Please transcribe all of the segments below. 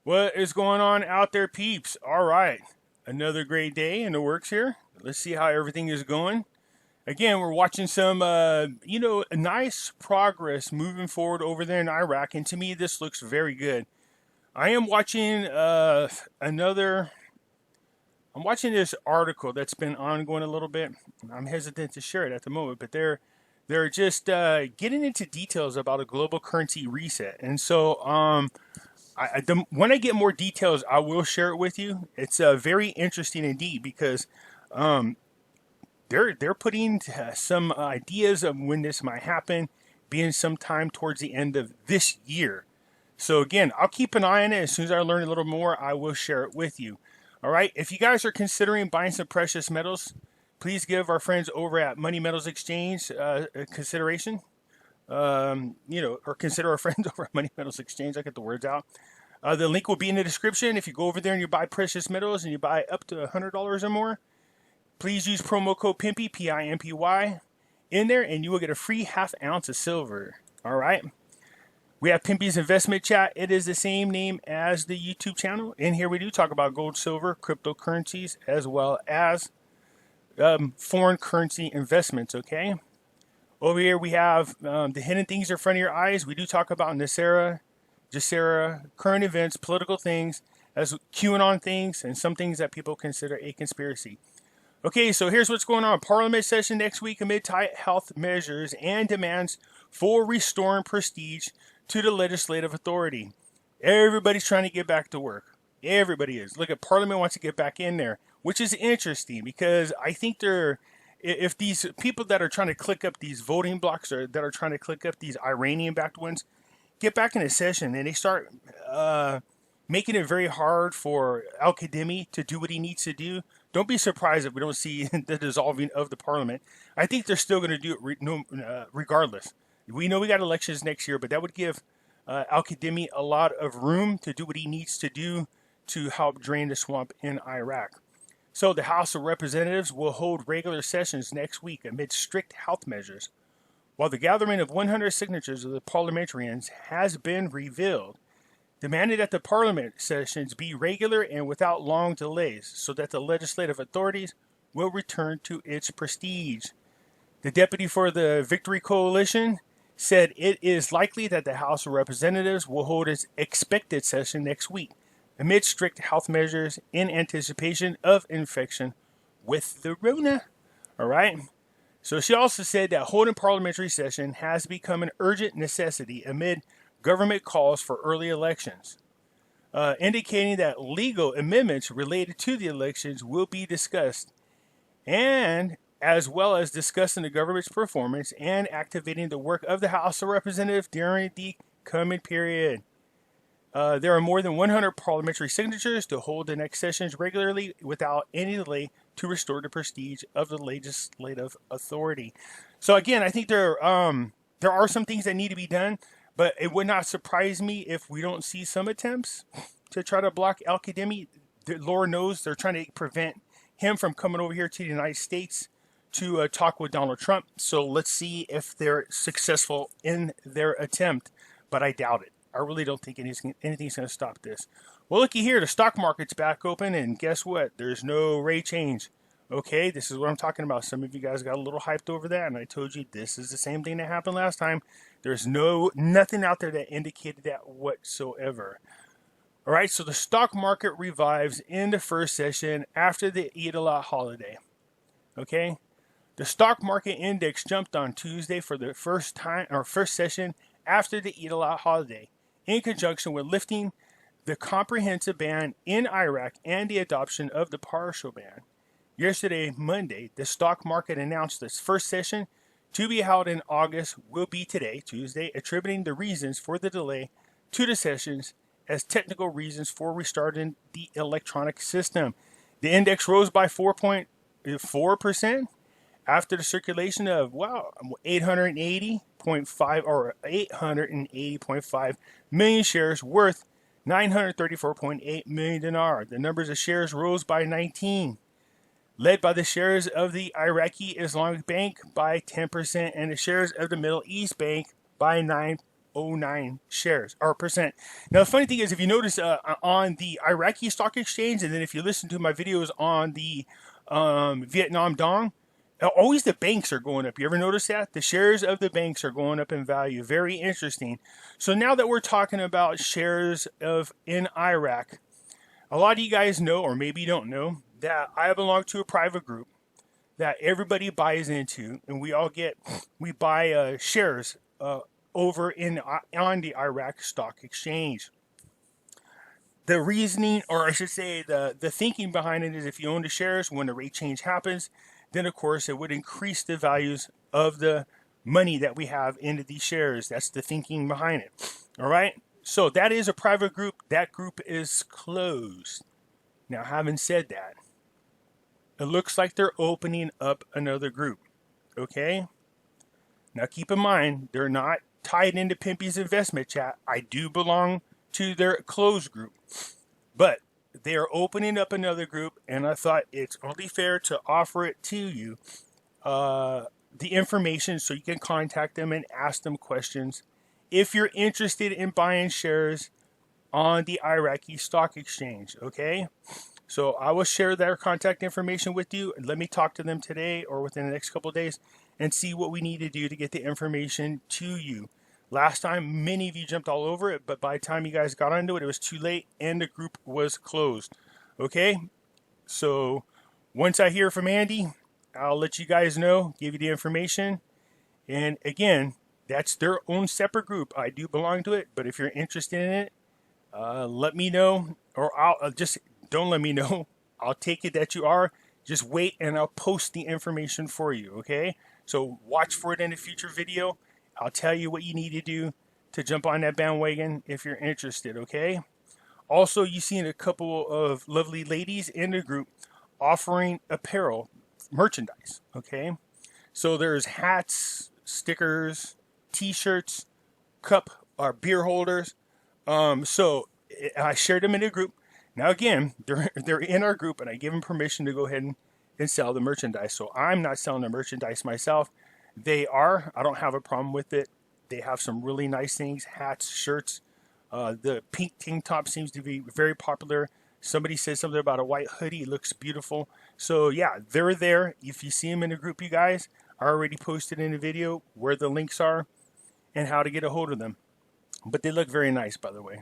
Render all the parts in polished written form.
What is going on out there, peeps? All right, another great day in the works here. Let's see how everything is going. Again, we're watching some, nice progress moving forward over there in Iraq, and to me, this looks very good. I am watching another. I'm watching this article that's been ongoing a little bit. I'm hesitant to share it at the moment, but they're just getting into details about a global currency reset, and so when I get more details, I will share it with you. It's very interesting indeed because they're putting some ideas of when this might happen, being sometime towards the end of this year. So again, I'll keep an eye on it. As soon as I learn a little more, I will share it with you. All right. If you guys are considering buying some precious metals, please give our friends over at Money Metals Exchange a consideration. Or consider our friends over at Money Metals Exchange. I get the words out. The link will be in the description. If you go over there and you buy precious metals and you buy up to $100 or more, please use promo code Pimpy, Pimpy, in there, and you will get a free ½ ounce of silver. All right. We have Pimpy's Investment Chat. It is the same name as the YouTube channel. In here, we do talk about gold, silver, cryptocurrencies, as well as foreign currency investments. Okay. Over here, we have the hidden things in front of your eyes. We do talk about NESARA, GESARA, current events, political things, as QAnon things, and some things that people consider a conspiracy. Okay, so here's what's going on. Parliament session next week amid tight health measures and demands for restoring prestige to the legislative authority. Everybody's trying to get back to work. Everybody is. Look, at Parliament wants to get back in there, which is interesting because I think if these people that are trying to click up these voting blocks or that are trying to click up these Iranian-backed ones, get back in a session and they start making it very hard for Al-Kadhimi to do what he needs to do, don't be surprised if we don't see the dissolving of the parliament. I think they're still going to do it regardless. We know we got elections next year, but that would give Al-Kadhimi a lot of room to do what he needs to do to help drain the swamp in Iraq. So the House of Representatives will hold regular sessions next week amid strict health measures. While the gathering of 100 signatures of the parliamentarians has been revealed, demanded that the parliament sessions be regular and without long delays so that the legislative authorities will return to its prestige. The deputy for the Victory Coalition said it is likely that the House of Representatives will hold its expected session next week amid strict health measures in anticipation of infection with the Rona. All right. So she also said that holding parliamentary session has become an urgent necessity amid government calls for early elections, indicating that legal amendments related to the elections will be discussed, and as well as discussing the government's performance and activating the work of the House of Representatives during the coming period. There are more than 100 parliamentary signatures to hold the next sessions regularly without any delay to restore the prestige of the legislative authority. So again, I think there are some things that need to be done, but it would not surprise me if we don't see some attempts to try to block Al-Kadhimi. The Lord knows they're trying to prevent him from coming over here to the United States to talk with Donald Trump. So let's see if they're successful in their attempt, but I doubt it. I really don't think anything's going to stop this. Well, looky here, the stock market's back open, and guess what? There's no rate change. Okay, this is what I'm talking about. Some of you guys got a little hyped over that, and I told you this is the same thing that happened last time. There's nothing out there that indicated that whatsoever. All right, so the stock market revives in the first session after the Eid al-Adha holiday. Okay, the stock market index jumped on Tuesday for the first session after the Eid al-Adha holiday, in conjunction with lifting the comprehensive ban in Iraq and the adoption of the partial ban. Yesterday, Monday, the stock market announced its first session to be held in August will be today, Tuesday, attributing the reasons for the delay to the sessions as technical reasons for restarting the electronic system. The index rose by 4.4% after the circulation of 880.5 million shares worth 934.8 million dinar. The numbers of shares rose by 19, led by the shares of the Iraqi Islamic Bank by 10% and the shares of the Middle East Bank by 9 0.09 shares or percent. Now, the funny thing is, if you notice on the Iraqi stock exchange, and then if you listen to my videos on the Vietnam Dong, always the banks are going up. You ever notice that? The shares of the banks are going up in value. Very interesting. So now that we're talking about shares in Iraq, a lot of you guys know, or maybe you don't know, that I belong to a private group that everybody buys into, and we buy shares over on the Iraq Stock Exchange. The reasoning, or I should say, the thinking behind it is, if you own the shares, when the rate change happens, then of course it would increase the values of the money that we have into these shares. That's the thinking behind it. All right. So that is a private group. That group is closed. Now, having said that, it looks like they're opening up another group. Okay? Now, keep in mind, they're not tied into Pimpy's investment chat. I do belong to their closed group. But they are opening up another group, and I thought it's only fair to offer it to you, the information, so you can contact them and ask them questions if you're interested in buying shares on the Iraqi Stock Exchange. Okay? So I will share their contact information with you. Let me talk to them today or within the next couple of days and see what we need to do to get the information to you. Last time, many of you jumped all over it, but by the time you guys got onto it, it was too late and the group was closed. Okay? So once I hear from Andy, I'll let you guys know, give you the information. And again, that's their own separate group. I do belong to it, but if you're interested in it, let me know, or I'll just... Don't let me know. I'll take it that you are. Just wait and I'll post the information for you, okay? So watch for it in a future video. I'll tell you what you need to do to jump on that bandwagon if you're interested, okay? Also, you've seen a couple of lovely ladies in the group offering apparel, merchandise, okay? So there's hats, stickers, t-shirts, cup or beer holders. So I shared them in the group. Now again, they're in our group, and I give them permission to go ahead and sell the merchandise. So I'm not selling the merchandise myself. They are. I don't have a problem with it. They have some really nice things, hats, shirts. The pink tank top seems to be very popular. Somebody said something about a white hoodie. It looks beautiful. So yeah, they're there. If you see them in the group, you guys, I already posted in the video where the links are and how to get a hold of them. But they look very nice, by the way.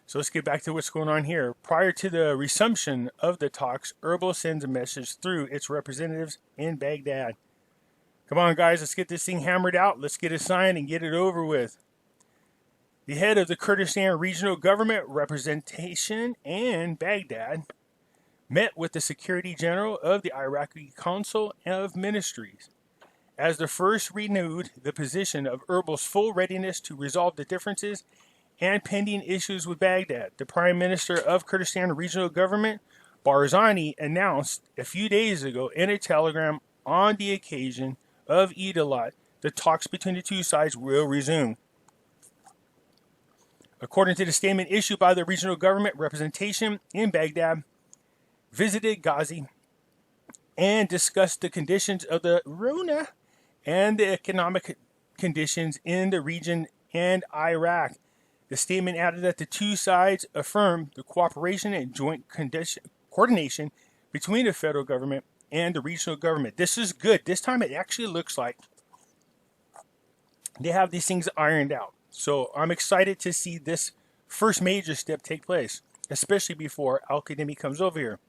So let's get back to what's going on here. Prior to the resumption of the talks, Erbil sends a message through its representatives in Baghdad. Come on, guys, let's get this thing hammered out. Let's get it signed and get it over with. The head of the Kurdistan Regional Government Representation in Baghdad met with the Secretary General of the Iraqi Council of Ministries. As the first renewed the position of Erbil's full readiness to resolve the differences and pending issues with Baghdad. The Prime Minister of Kurdistan Regional Government, Barzani, announced a few days ago in a telegram on the occasion of Eid al-Adha, the talks between the two sides will resume. According to the statement issued by the regional government representation in Baghdad, visited Ghazi and discussed the conditions of the Rona and the economic conditions in the region and Iraq. The statement added that the two sides affirmed the cooperation and joint coordination between the federal government and the regional government. This is good. This time it actually looks like they have these things ironed out. So I'm excited to see this first major step take place, especially before Al-Qademi comes over here.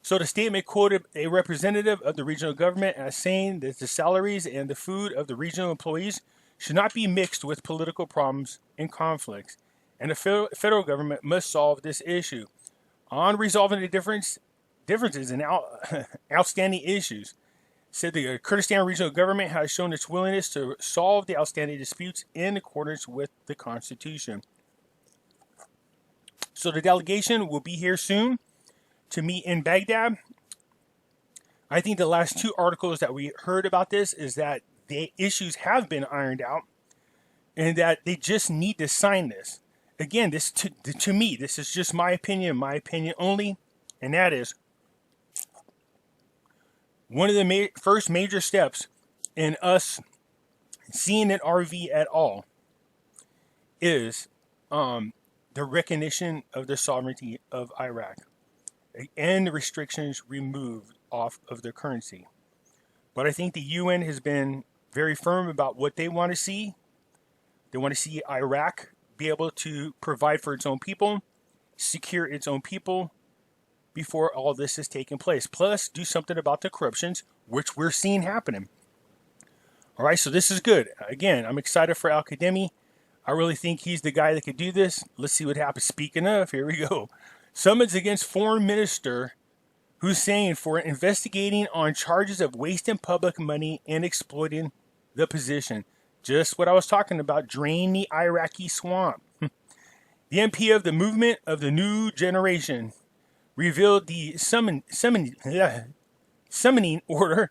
So the statement quoted a representative of the regional government as saying that the salaries and the food of the regional employees should not be mixed with political problems and conflicts, and the federal government must solve this issue. On resolving the differences and outstanding issues, said the Kurdistan Regional Government has shown its willingness to solve the outstanding disputes in accordance with the Constitution. So the delegation will be here soon to meet in Baghdad. I think the last two articles that we heard about this is that the issues have been ironed out and that they just need to sign this. Again, this to me, this is just my opinion only, and that is one of the first major steps in us seeing an RV at all is the recognition of the sovereignty of Iraq and the restrictions removed off of their currency. But I think the UN has been very firm about what they want to see. They want to see Iraq be able to provide for its own people, secure its own people before all this has taken place. Plus, do something about the corruptions, which we're seeing happening. All right, so this is good. Again, I'm excited for Al-Kadhimi. I really think he's the guy that could do this. Let's see what happens. Speaking of, here we go. Summons against Foreign Minister Hussein for investigating on charges of wasting public money and exploiting the position. Just what I was talking about, drain the Iraqi swamp. The MP of the Movement of the New Generation revealed the summoning order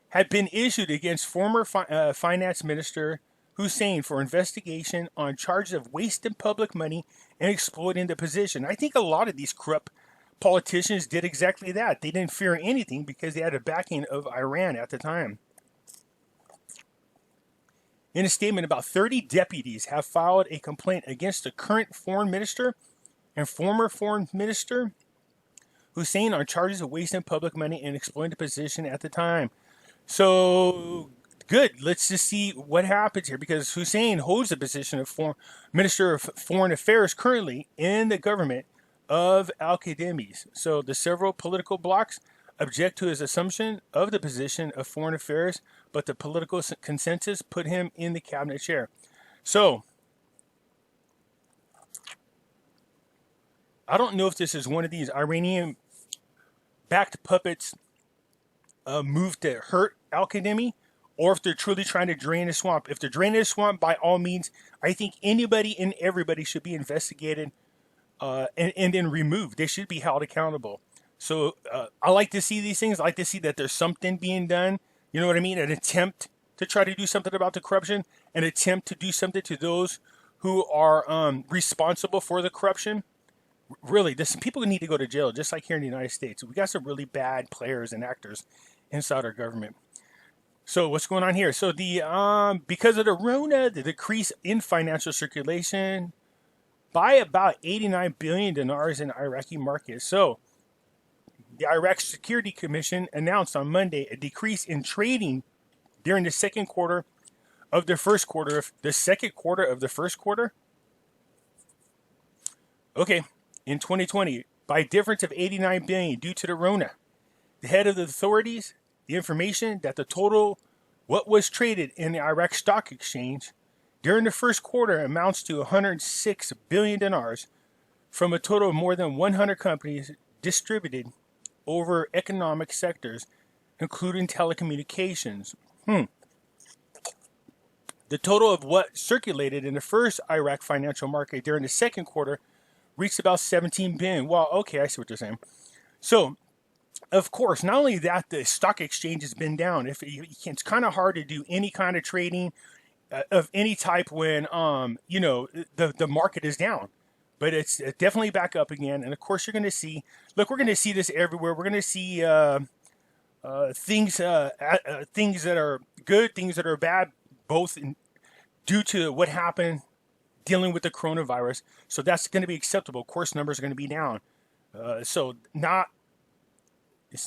had been issued against former Finance Minister Hussein for investigation on charges of wasting public money and exploiting the position. I think a lot of these corrupt politicians did exactly that. They didn't fear anything because they had a backing of Iran at the time. In a statement, about 30 deputies have filed a complaint against the current foreign minister and former foreign minister Hussein on charges of wasting public money and exploiting the position at the time. So, good. Let's just see what happens here, because Hussein holds the position of Minister of Foreign Affairs currently in the government of Al-Kadhimi. So, the several political blocs object to his assumption of the position of Foreign Affairs, but the political consensus put him in the cabinet chair. So, I don't know if this is one of these Iranian-backed puppets moved to hurt Al-Kadhimi, or if they're truly trying to drain the swamp. If they're draining the swamp, by all means, I think anybody and everybody should be investigated and then removed. They should be held accountable. So I like to see these things. I like to see that there's something being done. You know what I mean? An attempt to try to do something about the corruption, an attempt to do something to those who are responsible for the corruption. Really, people need to go to jail, just like here in the United States. We got some really bad players and actors inside our government. So what's going on here? So the because of the Rona, the decrease in financial circulation by about 89 billion dinars in Iraqi markets. So the Iraq Security Commission announced on Monday a decrease in trading during the second quarter of the first quarter of the second quarter of the first quarter. Okay, in 2020, by a difference of 89 billion due to the Rona. The head of the authorities, the information that the total what was traded in the Iraq Stock Exchange during the first quarter amounts to 106 billion dinars from a total of more than 100 companies distributed over economic sectors, including telecommunications. The total of what circulated in the first Iraq financial market during the second quarter reached about 17 billion. Well, okay, I see what you're saying. So, of course, not only that, the stock exchange has been down. It's kind of hard to do any kind of trading of any type when, the market is down. But it's definitely back up again. And, of course, you're going to see, look, we're going to see this everywhere. We're going to see things that are good, things that are bad, both due to what happened dealing with the coronavirus. So that's going to be acceptable. Of course, numbers are going to be down. It's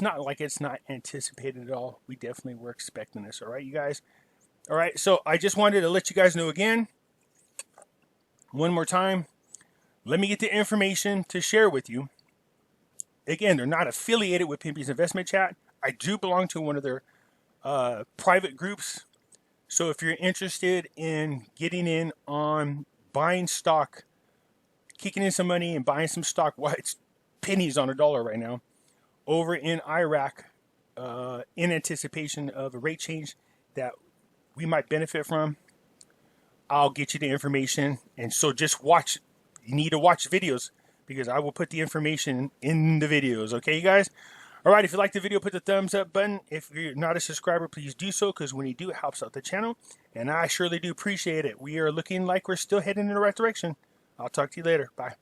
not like it's not anticipated at all. We definitely were expecting this. All right, you guys. All right, so I just wanted to let you guys know again, one more time. Let me get the information to share with you. Again, they're not affiliated with Pimpy's Investment Chat. I do belong to one of their private groups. So if you're interested in getting in on buying stock, kicking in some money and buying some stock, it's pennies on a dollar right now, over in Iraq, in anticipation of a rate change that we might benefit from, I'll get you the information. And so just watch. You need to watch videos because I will put the information in the videos. Okay, you guys? All right, if you like the video, put the thumbs up button. If you're not a subscriber, please do so, because when you do, it helps out the channel. And I surely do appreciate it. We are looking like we're still heading in the right direction. I'll talk to you later. Bye.